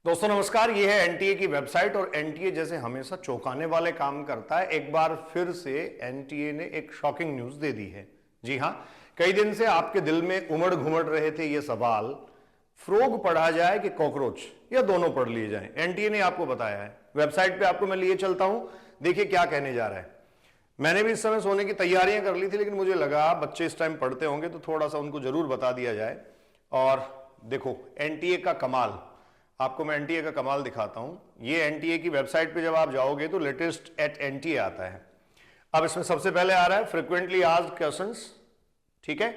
दोस्तों नमस्कार, ये है एनटीए की वेबसाइट और एनटीए जैसे हमेशा चौंकाने वाले काम करता है। एक बार फिर से एनटीए ने एक शॉकिंग न्यूज दे दी है। जी हां, कई दिन से आपके दिल में उमड़ घुमड़ रहे थे ये सवाल, फ्रॉग पढ़ा जाए कि कॉकरोच, या दोनों पढ़ लिए जाएं। एनटीए ने आपको बताया है। वेबसाइट पे आपको मैं लिए चलता हूं, देखिए क्या कहने जा रहा है। मैंने भी इस समय सोने की तैयारियां कर ली थी, लेकिन मुझे लगा बच्चे इस टाइम पढ़ते होंगे तो थोड़ा सा उनको जरूर बता दिया जाए। और देखो एनटीए का कमाल, आपको मैं एनटीए का कमाल दिखाता हूं। ये एनटीए की वेबसाइट पे जब आप जाओगे तो लेटेस्ट एट एनटीए आता है। अब इसमें सबसे पहले आ रहा है फ्रीक्वेंटली आस्क्ड क्वेश्चंस, ठीक है,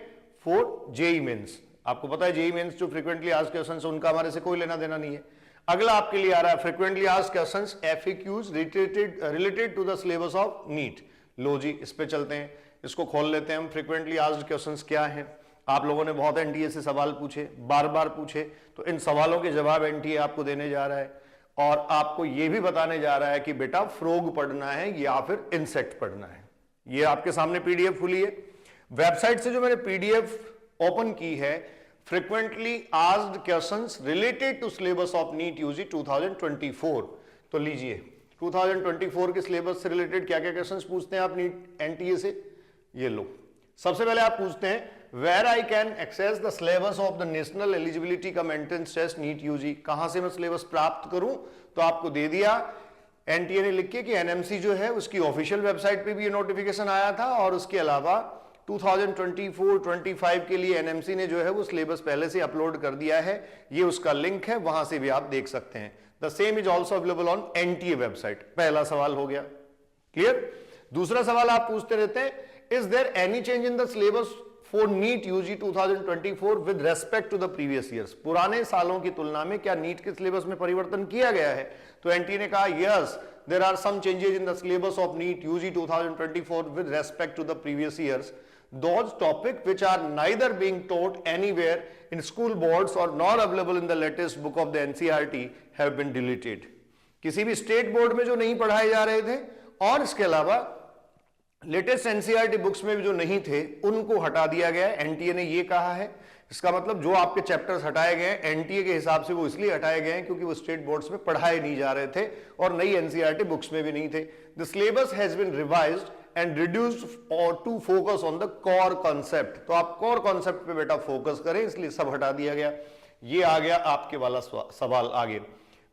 फॉर जेईई मेंस। आपको पता है जेईई मेंस जो फ्रीक्वेंटली आस्क्ड क्वेश्चंस उनका हमारे से कोई लेना देना नहीं है। अगला आपके लिए आ रहा है frequently asked questions FAQs related to the syllabus of NEET. लो जी, इस पे चलते हैं, इसको खोल लेते हैं हम। फ्रीक्वेंटली आस्क्ड क्वेश्चंस क्या है? आप लोगों ने बहुत एनटीए से सवाल पूछे, बार बार पूछे, तो इन सवालों के जवाब एनटीए आपको देने जा रहा है और आपको यह भी बताने जा रहा है कि बेटा फ्रॉग पढ़ना है या फिर इंसेक्ट पढ़ना है। ये आपके सामने पीडीएफ खुली है। वेबसाइट से जो मैंने पीडीएफ ओपन की है, frequently asked questions related to syllabus of NEET UG 2024। तो लीजिए 2024 के सिलेबस से रिलेटेड क्या क्या क्वेश्चंस पूछते हैं आप नीट एनटीए से, ये लो। सबसे पहले आप पूछते हैं where I can access the syllabus of the national eligibility cum entrance test NEET UG. कहां से मैं सिलेबस प्राप्त करूं? तो आपको दे दिया एनटीए ने लिख के कि एनएमसी जो है उसकी ऑफिशियल वेबसाइट पे भी ये नोटिफिकेशन आया था, और उसके अलावा 2024-25 के लिए एनएमसी ने जो है वो सिलेबस पहले से अपलोड कर दिया है। ये उसका लिंक है, वहां से भी आप देख सकते हैं। The same is also available on NTA website. पहला सवाल हो गया क्लियर। दूसरा सवाल आप पूछते रहते हैं, is there any change in the syllabus for NEET UG 2024 with respect to the previous years. पुराने सालों की तुलना में क्या नीट के सिलेबस में परिवर्तन किया गया है? तो एनटीए ने कहा yes, there are some changes in the syllabus of NEET UG 2024 with respect to the previous years. Those topics which are neither being taught anywhere in school boards or nor available in the latest book of the NCERT have been deleted। किसी भी state board में जो नहीं पढ़ाए जा रहे थे और इसके अलावा लेटेस्ट एनसीईआरटी बुक्स में भी जो नहीं थे उनको हटा दिया गया है। एनटीए ने ये कहा है। इसका मतलब जो आपके चैप्टर्स हटाए गए हैं एनटीए के हिसाब से वो इसलिए हटाए गए हैं क्योंकि वो स्टेट बोर्ड्स में पढ़ाए नहीं जा रहे थे और नई एनसीईआरटी बुक्स में भी नहीं थे। The syllabus has been revised and reduced और to focus on the core concept. तो आप कोर कॉन्सेप्ट पे बेटा फोकस करें, इसलिए सब हटा दिया गया। ये आ गया आपके वाला सवाल आगे।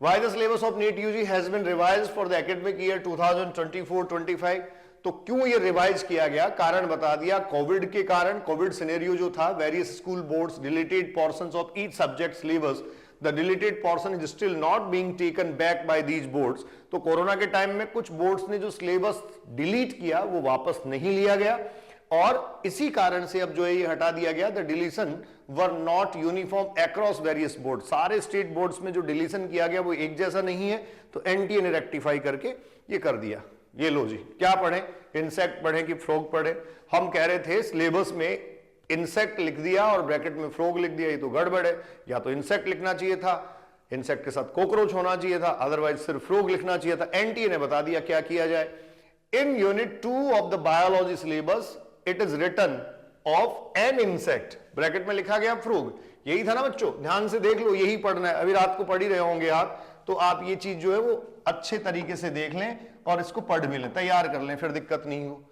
Why the syllabus of NEET UG has been revised for the academic year 2024-25? तो क्यों ये रिवाइज किया गया? कारण बता दिया, कोविड के कारण, कोविड सिनेरियो जो था, various school boards deleted portions of each subject syllabus, the deleted portion is still not being taken back by these boards. तो कोरोना के टाइम में कुछ बोर्ड्स ने जो सिलेबस डिलीट किया वो वापस नहीं लिया गया और इसी कारण से अब जो है ये हटा दिया गया। The deletion were not uniform across various board. सारे स्टेट बोर्ड्स में जो डिलीशन किया गया वो एक जैसा नहीं है, तो एनटीए ने रेक्टिफाई करके ये कर दिया। ये लो जी, क्या पढ़े? इंसेक्ट पढ़े कि फ्रॉग पढ़े? हम कह रहे थे सिलेबस में इंसेक्ट लिख दिया और ब्रैकेट में फ्रॉग लिख दिया, ये तो गड़बड़ है। या तो इंसेक्ट लिखना चाहिए था, इंसेक्ट के साथ कॉकरोच होना चाहिए था, अदरवाइज सिर्फ फ्रॉग लिखना चाहिए था। एनटीए ने बता दिया क्या किया जाए। In unit 2 of the biology syllabus it is written of an insect, bracket में लिखा गया फ्रॉग। यही था ना बच्चों, ध्यान से देख लो, यही पढ़ना है। अभी रात को पढ़ ही रहे होंगे आप, तो आप ये चीज जो है वो अच्छे तरीके से देख लें और इसको पढ़ भी लें, तैयार कर लें, फिर दिक्कत नहीं हो।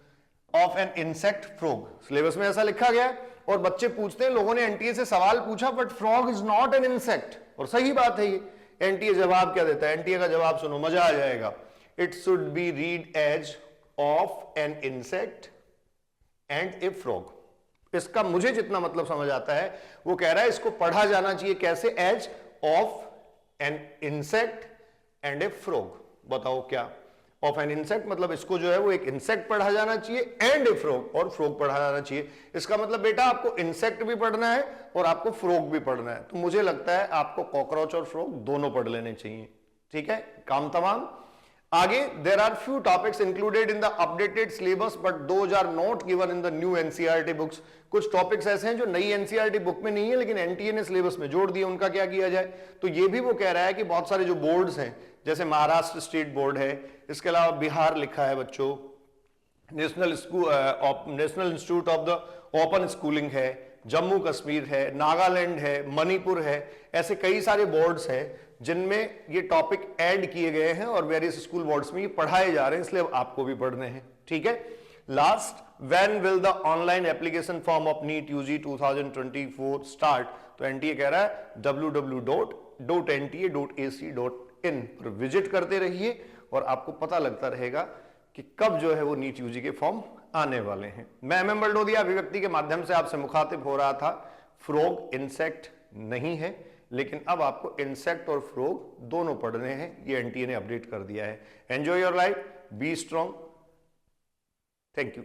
Of an insect frog, syllabus में ऐसा लिखा गया है। और बच्चे पूछते हैं, लोगों ने एनटीए से सवाल पूछा but frog is not an insect, और सही बात है ये। एनटीए जवाब क्या देता है? एनटीए का जवाब सुनो, मजा आ जाएगा। It should be read as of an insect and a frog. इसका मुझे जितना मतलब समझ आता है वो कह रहा है इसको पढ़ा जाना चाहिए कैसे? As of an insect and a frog. बताओ क्या? ऑफ एन इंसेक्ट मतलब इसको जो है वो एक इंसेक्ट पढ़ा जाना चाहिए एंड ए फ्रॉग, और फ्रॉग पढ़ा जाना चाहिए। इसका मतलब बेटा आपको इंसेक्ट भी पढ़ना है और आपको फ्रॉग भी पढ़ना है। तो मुझे लगता है आपको कॉकरोच और फ्रॉग दोनों पढ़ लेने चाहिए। ठीक है, काम तमाम। आगे, there are few topics included in the updated syllabus but those are not given in the new NCERT books. कुछ टॉपिक्स ऐसे हैं जो नई एनसीईआरटी बुक में नहीं है लेकिन एनटीए ने सिलेबस में जोड़ दिए, उनका क्या किया जाए? तो ये भी वो कह रहा है कि बहुत सारे जो बोर्ड्स हैं, जैसे महाराष्ट्र स्टेट बोर्ड है, इसके अलावा बिहार लिखा है बच्चों, national institute of the open schooling है, जम्मू कश्मीर है, नागालैंड है, मणिपुर है, ऐसे कई सारे बोर्ड्स हैं जिनमें ये टॉपिक ऐड किए गए हैं और वेरियस स्कूल बोर्ड्स में ये पढ़ाए जा रहे हैं, इसलिए अब आपको भी पढ़ने हैं, ठीक है। Last, when will the online application form of NEET UG 2024 start? तो एनटीए कह रहा है www.nta.ac.in पर विजिट करते रहिए और आपको पता लगता रहेगा कि कब जो है वो नीट यूजी के फॉर्म आने वाले हैं। मैं एमएम बलडोदिया अभिव्यक्ति के माध्यम से आपसे मुखातिब हो रहा था। फ्रॉग इंसेक्ट नहीं है, लेकिन अब आपको इंसेक्ट और फ्रॉग दोनों पढ़ने हैं, ये एनटीए ने अपडेट कर दिया है। Enjoy your life, be strong, thank you.